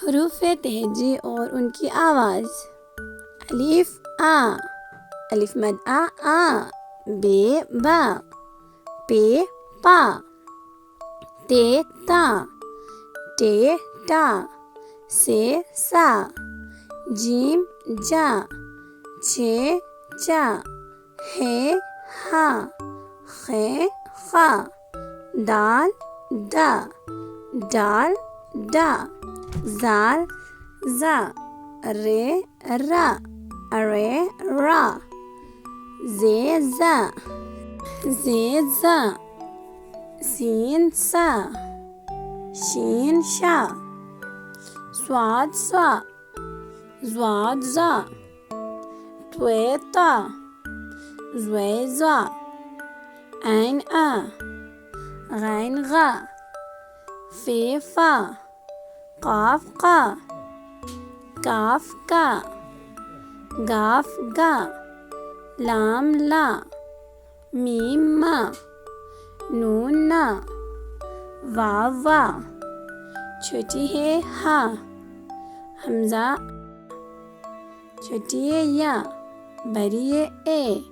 हरूफ तहजी और उनकी आवाज़। अलिफ आ, अलिफ मद आ, बे बा, पे पा, ते ता, टे टा, से सा, जीम जा, छे चा, हे हा, खे खा, दाल दा, डाल डा, ज़ाल ज़ा, रे रा, अरे रा, जे ज़ा, सीन सा, शीन शा, स्वाद स्वा, ज़्वाद ज़ा, त्वेता, ज़्वेज़ा, ऐन आ, गैन गा, फेफा, काफ का, काफ का, गाफ गा, लाम ला, मीम मा, नून ना, वाव वा, छोटी है हा, हमजा, छोटी है या, बड़ी है ए।